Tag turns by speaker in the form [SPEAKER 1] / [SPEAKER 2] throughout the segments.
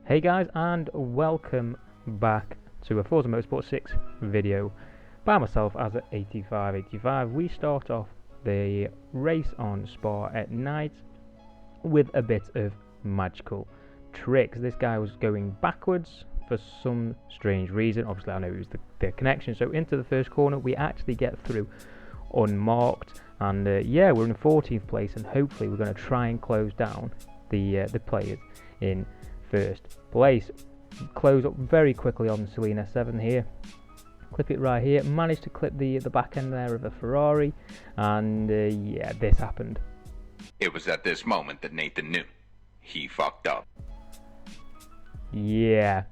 [SPEAKER 1] Hey guys, and welcome back to a Forza Motorsport 6 video by myself as at 8585. We start off the race on Spa at night with a bit of magical tricks. This guy was going backwards for some strange reason. Obviously I know it was the connection. So into the first corner we actually get through unmarked, and yeah, we're in 14th place, and hopefully we're going to try and close down the players in first place. Close up very quickly on the Selena 7 here, clip it right here, managed to clip the back end there of a Ferrari, and yeah, this happened.
[SPEAKER 2] It was at this moment that Nathan knew he fucked up.
[SPEAKER 1] Yeah,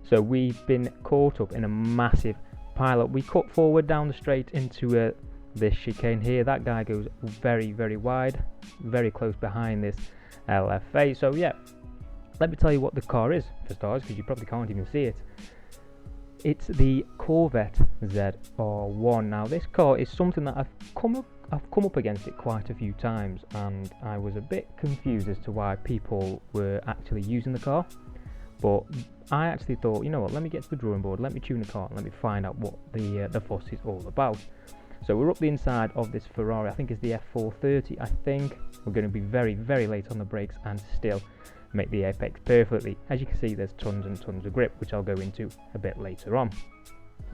[SPEAKER 1] so we've been caught up in a massive pileup. We cut forward down the straight into this chicane here. That guy goes very wide, very close behind this LFA. So yeah, let me tell you what the car is for starters, because you probably can't even see it. It's the Corvette ZR1. Now this car is something that I've come up against it quite a few times, and I was a bit confused as to why people were actually using the car. But I actually thought, you know what, let me get to the drawing board, let me tune the car, and let me find out what the fuss is all about. So we're up the inside of this Ferrari. I think it's the F430. I think we're going to be very late on the brakes and still make the apex perfectly. As you can see, there's tons and tons of grip, which I'll go into a bit later on.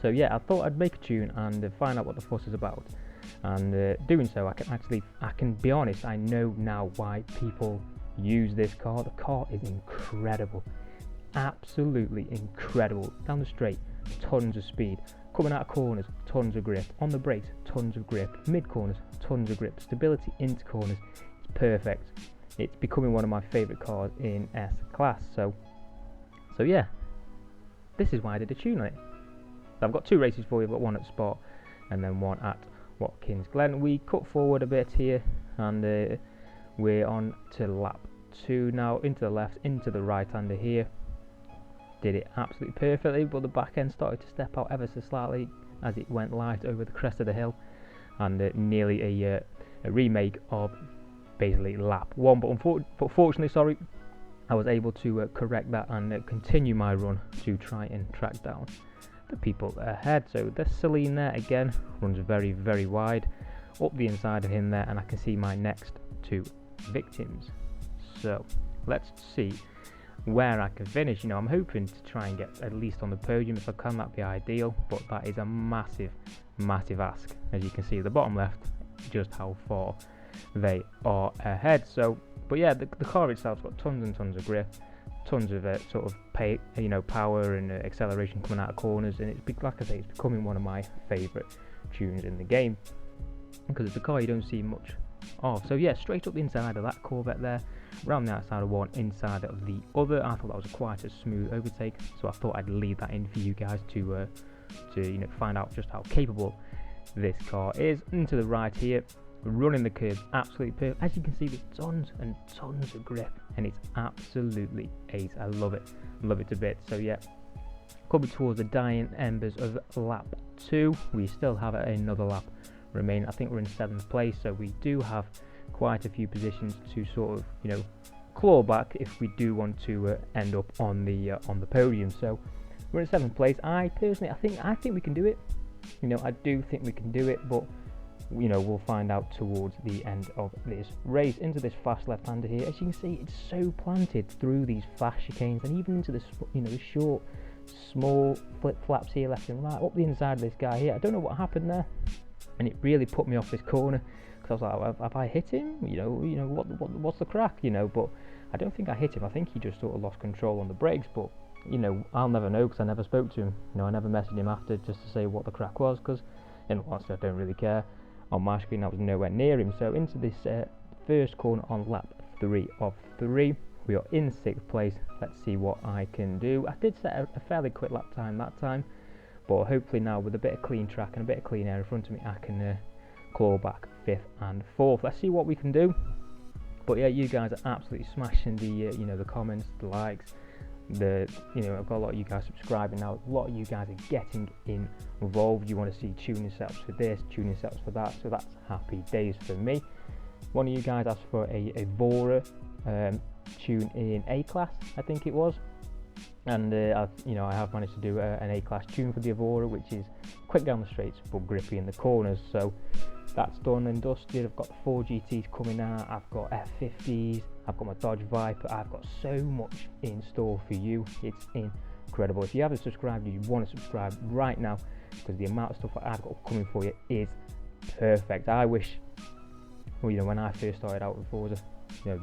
[SPEAKER 1] So yeah, I thought I'd make a tune and find out what the fuss is about. And doing so, I can be honest, I know now why people use this car. The car is incredible, absolutely incredible. Down the straight, tons of speed. Coming out of corners, tons of grip. On the brakes, tons of grip. Mid corners, tons of grip. Stability into corners, it's perfect. It's becoming one of my favourite cars in S class. So yeah, this is why I did a tune on it. So I've got two races for you. I've got one at Spa and then one at Watkins Glen. We cut forward a bit here, and we're on to lap 2 now. Into the left, into the right hander here. Did it absolutely perfectly, but the back end started to step out ever so slightly as it went light over the crest of the hill, and nearly a remake of basically lap 1. But fortunately, I was able to correct that and continue my run to try and track down the people ahead. So the Celine there again runs very wide up the inside of him there, and I can see my next two victims. So let's see where I can finish. You know, I'm hoping to try and get at least on the podium. If I can, that'd be ideal, but that is a massive ask. As you can see at the bottom left, just how far they are ahead. So but yeah, the car itself's got tons and tons of grip, tons of sort of power and acceleration coming out of corners, and it's, like I say, it's becoming one of my favourite tunes in the game, because it's a car you don't see much of. So yeah, straight up the inside of that Corvette there, round the outside of one, inside of the other. I thought that was quite a smooth overtake, so I thought I'd leave that in for you guys to find out just how capable this car is. Into the right here, running the curves absolutely perfect. As you can see, there's tons and tons of grip, and it's absolutely ace. I love it to bits. So yeah, coming towards the dying embers of lap 2, we still have another lap remain. I think we're in 7th place, so we do have quite a few positions to sort of claw back if we do want to end up on the podium. So we're in 7th place. I personally, I think we can do it. I do think we can do it, but we'll find out towards the end of this race. Into this fast left-hander here, as you can see, it's so planted through these fast chicanes, and even into this the short small flip-flaps here left and right, up the inside of this guy here. I don't know what happened there, and it really put me off this corner, because I was like, have I hit him? What's the crack? But I don't think I hit him. I think he just sort of lost control on the brakes, but I'll never know, because I never spoke to him. I never messaged him after just to say what the crack was, because in all honesty, I don't really care. On my screen I was nowhere near him. So into this first corner on lap 3 of 3, we are in 6th place. Let's see what I can do. I did set a fairly quick lap time that time, but hopefully now with a bit of clean track and a bit of clean air in front of me, I can claw back 5th and 4th. Let's see what we can do. But yeah, you guys are absolutely smashing the the comments, the likes, I've got a lot of you guys subscribing now. A lot of you guys are getting involved. You want to see tuning setups for this, tuning setups for that, so that's happy days for me. One of you guys asked for a Vora tune in A class, I think it was. and I have managed to do an A-class tune for the Evora, which is quick down the straights but grippy in the corners. So that's done and dusted. I've got the 4 GTs coming out, I've got F50s, I've got my Dodge Viper, I've got so much in store for you. It's incredible. If you haven't subscribed, you want to subscribe right now, because the amount of stuff that I've got coming for you is perfect. I wish, well, when I first started out with Forza,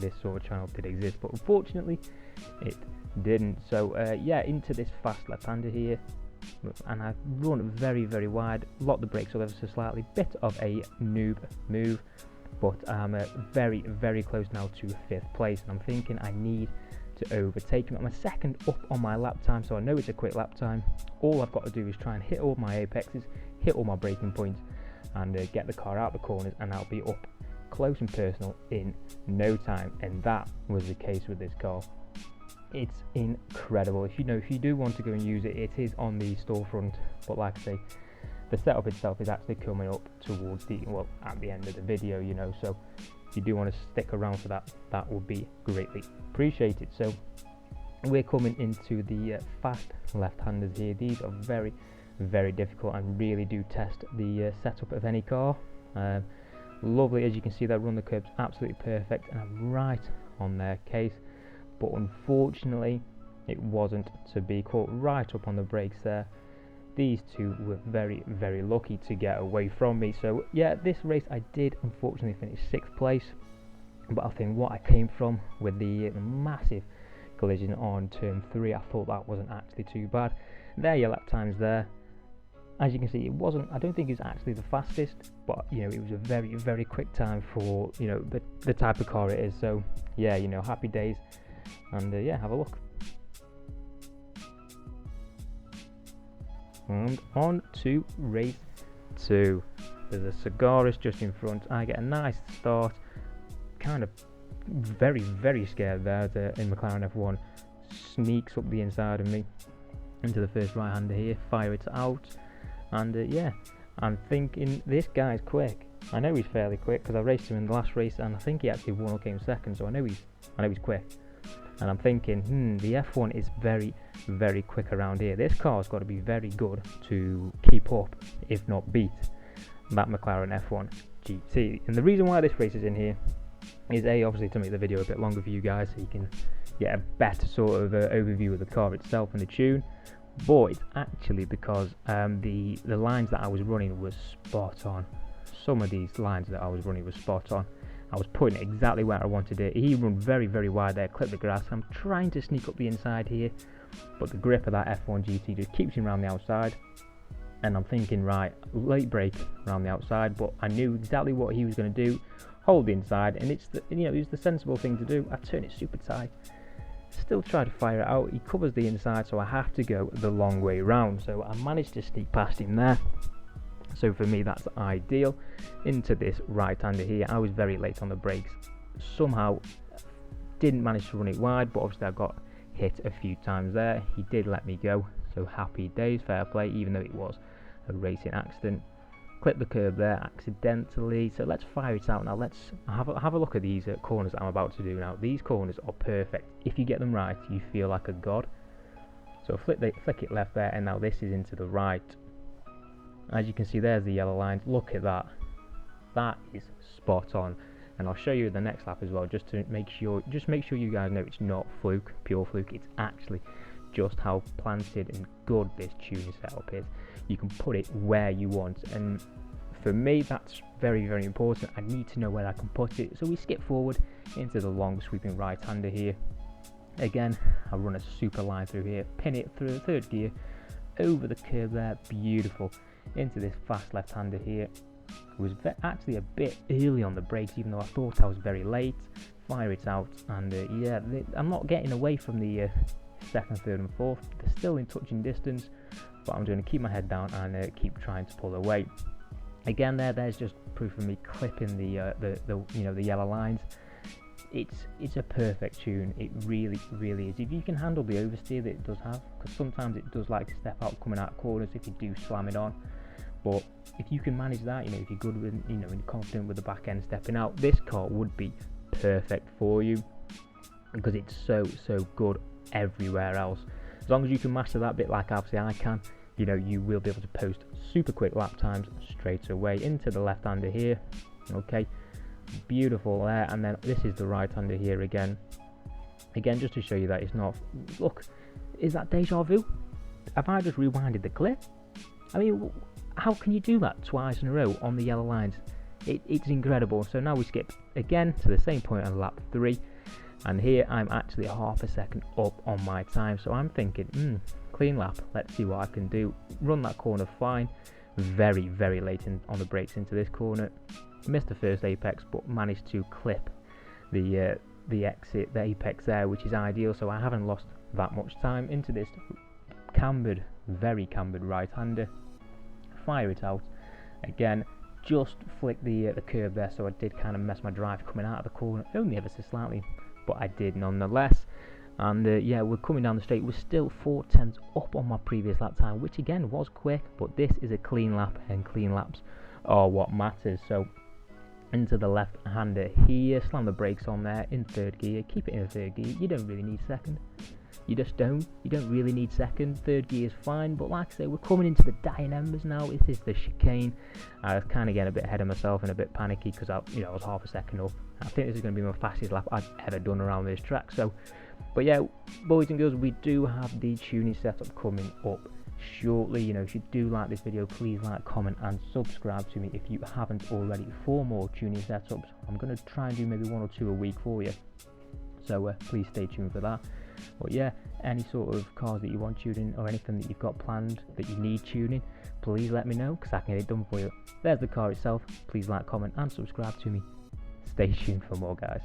[SPEAKER 1] this sort of channel did exist, but unfortunately it didn't. So yeah, into this fast left-hander here, and I run very, very wide, lock the brakes up ever so slightly, bit of a noob move, but I'm very, very close now to 5th place, and I'm thinking I need to overtake him. I'm a second up on my lap time, so I know it's a quick lap time. All I've got to do is try and hit all my apexes, hit all my braking points, and get the car out the corners, and I'll be up close and personal in no time. And that was the case with this car. It's incredible. If you do want to go and use it, it is on the storefront, but like I say, the setup itself is actually coming up towards at the end of the video, so if you do want to stick around for that, that would be greatly appreciated. So we're coming into the fast left-handers here. These are very, very difficult and really do test the setup of any car. Lovely, as you can see, they run the curbs absolutely perfect, and I'm right on their case, but unfortunately it wasn't to be. Caught right up on the brakes there. These two were very, very lucky to get away from me. So yeah, this race I did unfortunately finish 6th place, but I think what I came from with the massive collision on turn 3, I thought that wasn't actually too bad. There, your lap times there. As you can see, I don't think it was actually the fastest, but it was a very, very quick time for the type of car it is. So yeah, happy days, and yeah, have a look. And on to race 2. There's a Cigaris just in front. I get a nice start, kind of very, very scared there in McLaren F1. Sneaks up the inside of me into the first right-hander here, fire it out, and yeah, I'm thinking this guy's quick. I know he's fairly quick because I raced him in the last race, and I think he actually won or came second, so I know he's quick. And I'm thinking, the F1 is very, very quick around here. This car's got to be very good to keep up, if not beat, that McLaren F1 GT. And the reason why this race is in here is obviously to make the video a bit longer for you guys, so you can get a better sort of overview of the car itself and the tune. But it's actually because the lines that I was running was spot on. Some of these lines that I was running was spot on. I was putting it exactly where I wanted it. He run very, very wide there, clipped the grass. I'm trying to sneak up the inside here, but the grip of that F1 GT just keeps him around the outside. And I'm thinking, right, late brake around the outside, but I knew exactly what he was going to do. Hold the inside, and it's the sensible thing to do. I turn it super tight, still try to fire it out. He covers the inside, so I have to go the long way round. So I managed to sneak past him there. So for me, that's ideal. Into this right-hander here, I was very late on the brakes. Somehow didn't manage to run it wide, but obviously I got hit a few times there. He did let me go, so happy days, fair play, even though it was a racing accident. Clip the curb there accidentally, so let's fire it out now. Let's have a look at these corners that I'm about to do now. These corners are perfect. If you get them right, you feel like a god. So flick it left there, and now this is into the right. As you can see, there's the yellow lines. Look at that. That is spot on. And I'll show you the next lap as well, just to make sure you guys know it's not fluke, pure fluke. It's actually just how planted and good this tuning setup is. You can put it where you want, and for me that's very, very important. I need to know where I can put it. So we skip forward into the long sweeping right-hander here. Again, I run a super line through here, pin it through third gear, over the curb there, beautiful. Into this fast left-hander here. Was actually a bit early on the brakes, even though I thought I was very late. Fire it out, and yeah, I'm not getting away from the second, third and fourth. They're still in touching distance, but I'm going to keep my head down and keep trying to pull away. Again, there's just proof of me clipping the yellow lines. It's a perfect tune. It really, really is. If you can handle the oversteer that it does have, because sometimes it does like to step out coming out corners if you do slam it on. But if you can manage that, if you're good with, and confident with the back end stepping out, this car would be perfect for you, because it's so good everywhere else. As long as you can master that bit like obviously I can, you know, you will be able to post super quick lap times straight away. Into the left-hander here, okay, beautiful there, and then this is the right-hander here again, just to show you that it's not, look, is that deja vu? Have I just rewinded the clip? I mean, how can you do that twice in a row on the yellow lines? It's incredible. So now we skip again to the same point on lap 3, and here I'm actually half a second up on my time, so I'm thinking, clean lap, let's see what I can do. Run that corner fine, very late on the brakes into this corner, missed the first apex but managed to clip the exit, the apex there, which is ideal, so I haven't lost that much time. Into this cambered, very cambered right-hander, fire it out again, just flick the curb there, so I did kind of mess my drive coming out of the corner, only ever so slightly, but I did nonetheless. And yeah, we're coming down the straight, we're still 4/10 up on my previous lap time, which again was quick, but this is a clean lap, and clean laps are what matters. So into the left-hander here, slam the brakes on there in third gear, keep it in third gear, you don't really need second. You just don't. You don't really need second. Third gear is fine, but like I say, we're coming into the dying embers now. This is the chicane. I was kind of getting a bit ahead of myself and a bit panicky because I was half a second up. I think this is going to be my fastest lap I've ever done around this track. So, but yeah, boys and girls, we do have the tuning setup coming up shortly. You know, if you do like this video, please like, comment, and subscribe to me if you haven't already for more tuning setups. I'm going to try and do maybe 1 or 2 a week for you. So please stay tuned for that. But yeah, any sort of cars that you want tuning or anything that you've got planned that you need tuning, please let me know because I can get it done for you. There's the car itself. Please like, comment, and subscribe to me. Stay tuned for more, guys.